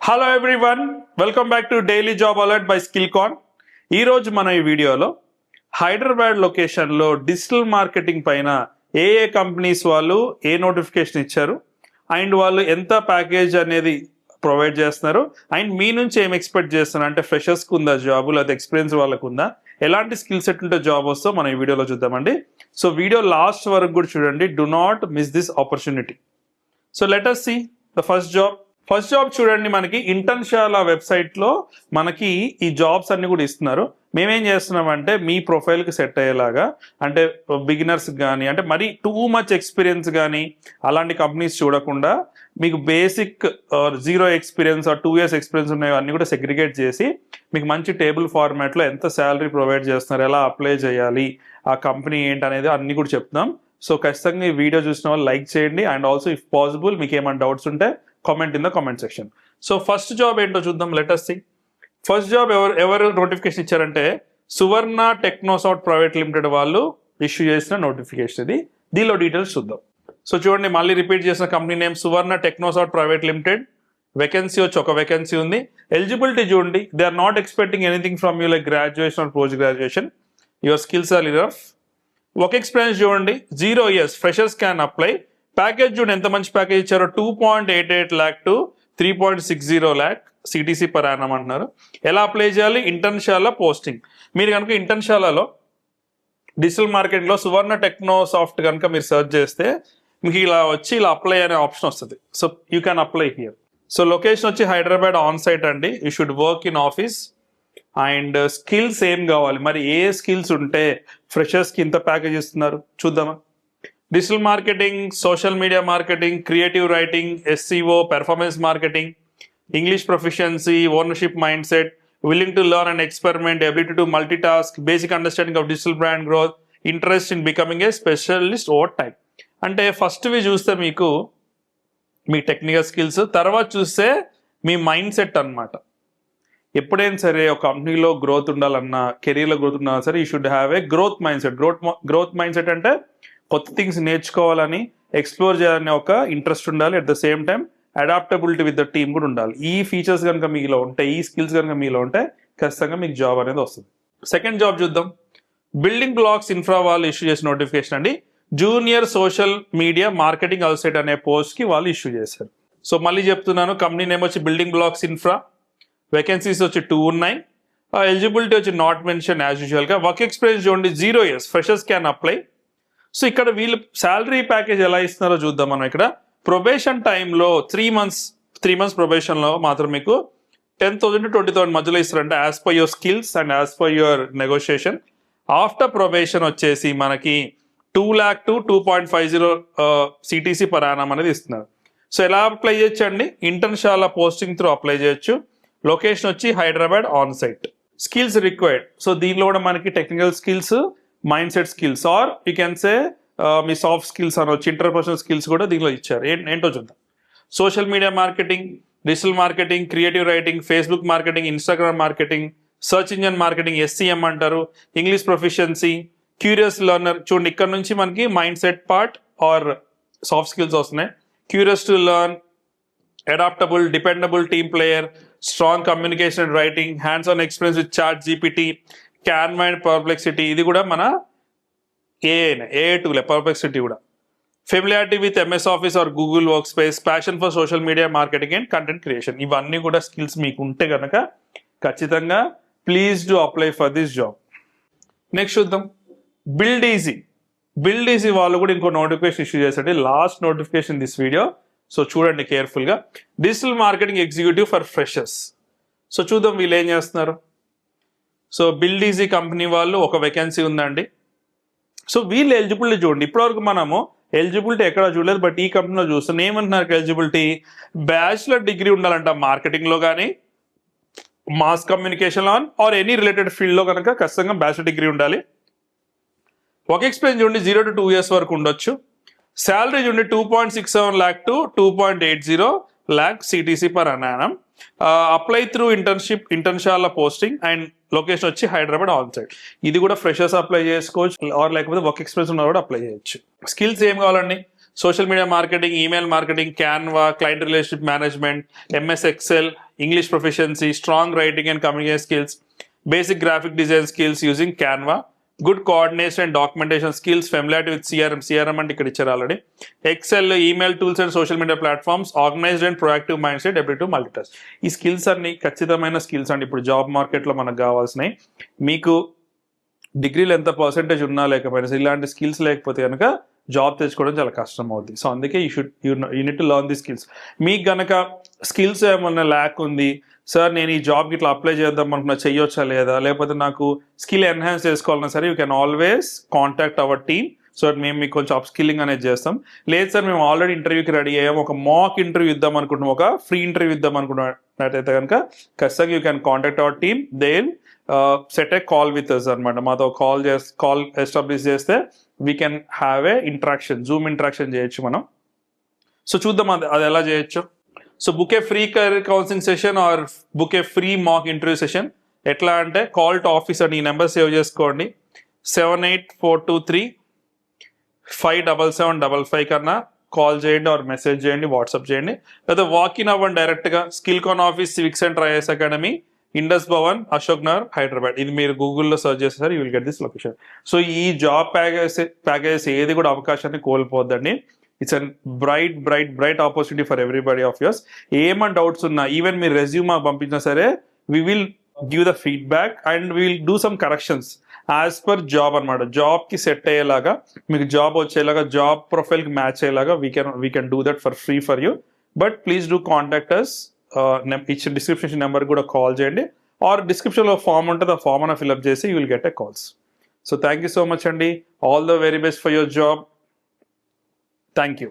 Hello everyone, welcome back to daily job alert by Skillcon. ఈరోజు మనం ఈ వీడియోలో హైదరాబాద్ లొకేషన్లో డిజిటల్ మార్కెటింగ్ పైన ఏ కంపెనీస్ వాళ్ళు ఏ నోటిఫికేషన్ ఇచ్చారు అండ్ వాళ్ళు ఎంత ప్యాకేజ్ అనేది ప్రొవైడ్ చేస్తున్నారు అండ్ మీ నుంచి ఏం ఎక్స్పెక్ట్ చేస్తున్నారు, అంటే ఫ్రెషర్స్కి ఉందా జాబ్, లేదా ఎక్స్పీరియన్స్ వాళ్ళకు ఉందా, ఎలాంటి స్కిల్ సెట్ ఉంటే జాబ్ వస్తో మనం ఈ వీడియోలో చూద్దామండి. సో వీడియో లాస్ట్ వరకు కూడా చూడండి, do not miss this opportunity. So let us see the first job చూడండి. మనకి ఇంటర్న్షాల వెబ్సైట్లో మనకి ఈ జాబ్స్ అన్ని కూడా ఇస్తున్నారు. మేమేం చేస్తున్నామంటే మీ ప్రొఫైల్కి సెట్ అయ్యేలాగా, అంటే బిగినర్స్ కానీ, అంటే మరీ టూ మచ్ ఎక్స్పీరియన్స్ కానీ అలాంటి కంపెనీస్ చూడకుండా మీకు బేసిక్ 0 ఎక్స్పీరియన్స్ 2 years ఎక్స్పీరియన్స్ ఉన్నాయి అన్నీ కూడా సెగ్రిగేట్ చేసి మీకు మంచి టేబుల్ ఫార్మాట్లో ఎంత శాలరీ ప్రొవైడ్ చేస్తున్నారు, ఎలా అప్లై చేయాలి, ఆ కంపెనీ ఏంటి అనేది అన్నీ కూడా చెప్తున్నాం. సో ఖచ్చితంగా ఈ వీడియో చూసిన వాళ్ళు లైక్ చేయండి అండ్ ఆల్సో ఇఫ్ పాసిబుల్ మీకు ఏమైనా డౌట్స్ ఉంటే comment in the comment section. So first job ఏంటో చూద్దాం, let us see. First job ఎవరు నోటిఫికేషన్ ఇచ్చారంటే సువర్ణ టెక్నోసాఫ్ట్ ప్రైవేట్ లిమిటెడ్ వాళ్ళు ఇష్యూ చేసిన నోటిఫికేషన్ ఇది. దీనిలో డీటెయిల్స్ చూద్దాం. సో చూడండి, మళ్ళీ రిపీట్ చేసిన company name Suvarna Technosoft private limited. Vacancy వచ్చి ఒక వేకెన్సీ ఉంది. ఎలిజిబిలిటీ చూడండి, they are not expecting anything from you like graduation or post graduation. Your skills are enough. Work experience చూడండి 0 years, freshers can apply. Package చూడండి ఎంత మంచి package ఇచ్చారో, 2.88 lakh to 3.60 lakh CTC per Yanam అంటున్నారు. ఎలా apply చేయాలి? Internshala posting. మీరు కనుక ఇంటర్న్షాలలో డిజిటల్ మార్కెటింగ్లో సువర్ణ టెక్నోసాఫ్ట్ కనుక మీరు సెర్చ్ చేస్తే మీకు ఇలా వచ్చి ఇలా అప్లై అనే ఆప్షన్ వస్తుంది. So you can apply here. So location వచ్చి హైదరాబాద్ ఆన్ సైట్ అండి. You should work in office and skills ఏం కావాలి, మరి ఏ స్కిల్స్ ఉంటే ఫ్రెషర్స్కి ఇంత ప్యాకేజ్ ఇస్తున్నారు చూద్దామా. Digital marketing, social media marketing, creative writing, SEO, performance marketing, English proficiency, ownership mind set, willing to learn and experiment, ability to multitask, basic understanding of digital brand growth, interest in becoming a specialist over time. అంటే ఫస్ట్వి చూస్తే మీకు మీ technical skills, తర్వాత చూస్తే మీ mind set అనమాట. ఎప్పుడైనా సరే ఒక కంపెనీలో గ్రోత్ ఉండాలన్నా, కెరీర్లో గ్రోత్ ఉండాలన్నా సరే, you should have a growth mind set. Growth mind set అంటే కొత్త థింగ్స్ నేర్చుకోవాలని, ఎక్స్ప్లోర్ చేయాలని ఒక ఇంట్రెస్ట్ ఉండాలి. At the same time adaptability with the team కూడా ఉండాలి. ఈ ఫీచర్స్ కనుక మీలో ఉంటాయి, ఈ స్కిల్స్ కనుక మీలో ఉంటే ఖచ్చితంగా మీకు జాబ్ అనేది వస్తుంది. సెకండ్ జాబ్ చూద్దాం. బిల్డింగ్ బ్లాక్స్ ఇన్ఫ్రా వాళ్ళు ఇష్యూ చేసిన నోటిఫికేషన్ అండి. Junior social media marketing associate అనే పోస్ట్కి వాళ్ళు ఇష్యూ చేశారు. సో మళ్ళీ చెప్తున్నాను, కంపెనీ నేమ్ వచ్చి బిల్డింగ్ బ్లాక్స్ ఇన్ఫ్రా. వేకెన్సీస్ వచ్చి 2 ఉన్నాయి. ఎలిజిబిలిటీ వచ్చి నాట్ మెన్షన్ యాజ్ యూజువల్గా. వర్క్ ఎక్స్పీరియన్స్ చూడండి 0 years, freshers can apply. So ఇక్కడ వీళ్ళు శాలరీ ప్యాకేజ్ ఎలా ఇస్తున్నారో చూద్దాం మనం. ఇక్కడ ప్రొబేషన్ టైంలో 3 months ప్రొబేషన్లో మాత్రం మీకు 10,000 to 20,000 మధ్యలో ఇస్తారంటే as per your skills and as per your negotiation. After probation వచ్చేసి మనకి 2 lakh to 2.50 CTC per annum అనేది ఇస్తున్నారు. సో ఎలా అప్లై చేయొచ్చు అండి? ఇంటర్న్షాల పోస్టింగ్ త్రూ అప్లై చేయొచ్చు. లొకేషన్ వచ్చి Hyderabad on site. Skills required, so దీనిలో కూడా మనకి technical skills, mind set skills, or you can say మీ సాఫ్ట్ స్కిల్స్ అనొచ్చు, ఇంటర్పర్సనల్ స్కిల్స్ కూడా దీనిలో ఇచ్చారు. ఏంటో చూద్దాం. Social media marketing, digital marketing, creative writing, Facebook marketing, Instagram marketing, search engine marketing, SEM అంటారు, ఇంగ్లీష్ ప్రొఫిషియన్సీ, క్యూరియస్ లెర్నర్. చూడండి ఇక్కడ నుంచి మనకి mindset part or soft skills వస్తున్నాయి. Curious to learn, adaptable, dependable team player, strong communication and writing, hands on experience with ChatGPT, Canva and perplexity. ఇది కూడా మన AI tool, perplexity కూడా. Familiarity with MS office or Google workspace, passion for social media marketing and content creation. ఇవన్నీ కూడా skills మీకు ఉంటే కనుక ఖచ్చితంగా please do apply for this job. Next చూద్దాం. బిల్డ్ ఈజీ వాళ్ళు కూడా ఇంకో నోటిఫికేషన్ ఇష్యూ చేశారు. Last notification this video, so చూడండి కేర్ఫుల్గా. Digital marketing executive for freshers. So చూద్దాం వీళ్ళు ఏం చేస్తున్నారు. సో బిల్డ్ ఈజీ కంపెనీ వాళ్ళు ఒక వేకెన్సీ ఉందండి. సో వీళ్ళు ఎలిజిబిలిటీ చూడండి. ఇప్పటివరకు మనము ఎలిజిబిలిటీ ఎక్కడ చూడలేదు, బట్ ఈ కంపెనీలో చూస్తాం. ఏమంటున్నారు ఎలిజిబిలిటీ? బ్యాచిలర్ డిగ్రీ ఉండాలంట మార్కెటింగ్లో కానీ, mass communication or any related ఫీల్డ్లో కనుక ఖచ్చితంగా బ్యాచిలర్ డిగ్రీ ఉండాలి. వర్క్ ఎక్స్పీరియన్స్ చూడండి 0 to 2 years వరకు ఉండొచ్చు. శాలరీ చూడండి 2.67 lakh to 2.80 lakh CTC per Yanam. Apply through Internshala posting and location వచ్చి హైదరాబాద్ ఆన్ సైట్. ఇది కూడా ఫ్రెషర్స్ అప్లై చేసుకోవచ్చు, ఆర్ లేకపోతే వర్క్ ఎక్స్పీరియన్స్ ఉన్న కూడా అప్లై చేయొచ్చు. స్కిల్స్ ఏం కావాలండి? Social media marketing, email marketing, Canva, client relationship management, MS Excel, English proficiency, strong writing and communication skills, basic graphic design skills using Canva, good coordination and documentation skills, familiarity with CRM అంటే ఇక్కడ ఇచ్చారు already, XL, email tools and social media platforms, organised and proactive mind set, ability to multitask. ఈ skills అన్ని ఖచ్చితమైన skills అండి ఇప్పుడు job మార్కెట్లో మనకు కావాల్సినవి. మీకు డిగ్రీలో ఎంత పర్సెంటేజ్ ఉన్నా లేకపోయినా ఇలాంటి స్కిల్స్ లేకపోతే కనుక జాబ్ తెచ్చుకోవడం చాలా కష్టం అవుతుంది. సో అందుకే you need to learn the skills. మీకు గనక స్కిల్స్ ఏమన్నా ల్యాక్ ఉంది, సార్ నేను ఈ జాబ్కి ఇట్లా అప్లై చేద్దాం అనుకున్నా, చెయ్యొచ్చా లేదా, లేకపోతే నాకు స్కిల్ ఎన్హాన్స్ చేసుకోవాలన్నా సరే you can always contact our team. So మేము మీకు కొంచెం అప్ స్కిల్లింగ్ అనేది చేస్తాం. లేదు సార్ మేము ఆల్రెడీ ఇంటర్వ్యూకి రెడీ అయ్యాం, ఒక మాక్ ఇంటర్వ్యూ ఇద్దాం అనుకుంటున్నాం, ఒక ఫ్రీ ఇంటర్వ్యూ ఇద్దాం అనుకున్నట్టయితే కనుక ఖచ్చితంగా you can contact our team. They set a call with us అనమాట. మాతో కాల్ ఎస్టాబ్లిష్ చేస్తే we can have a interaction, zoom interaction చేయొచ్చు మనం. సో చూద్దాం అది ఎలా చేయొచ్చు. So book a free career counselling session or book a free mock interview session. ఎట్లా అంటే కాల్ టు ఆఫీస్ అని ఈ నెంబర్ సేవ్ చేసుకోండి, 7842357755 కన్నా కాల్ చేయండి ఆర్ మెసేజ్ చేయండి, వాట్సాప్ చేయండి, లేదా వాకిన్ అవ్వండి డైరెక్ట్గా. Skillcon office, civic centre, IS academy, Indus Bhavan, Ashok Nagar, Hyderabad. ఇది మీరు గూగుల్లో సర్చ్ చేసేసారు, you will get this location. So ఈ జాబ్ ప్యాకేజెస్ ఏది కూడా అవకాశాన్ని కోల్పోద్దండి. It's an bright opportunity for everybody of yours. ఏమన్నా డౌట్స్ ఉన్నా, ఈవెన్ మీరు రెజ్యూమ్ మాకు పంపించినా సరే we will give the feedback and we will do some corrections as per job అనమాట. జాబ్కి సెట్ అయ్యేలాగా, మీకు జాబ్ వచ్చేలాగా, జాబ్ ప్రొఫైల్కి మ్యాచ్ అయ్యేలాగా we can do that for free for you. But please do contact us. ఇచ్చిన description number కూడా call చేయండి, ఆర్ డిస్క్రిప్షన్లో ఫామ్ ఉంటుంది, ఆ ఫామ్ అన్న ఫిల్అప్ చేసి you will get a calls. So thank you so much అండి. All the very best for your job. Thank you.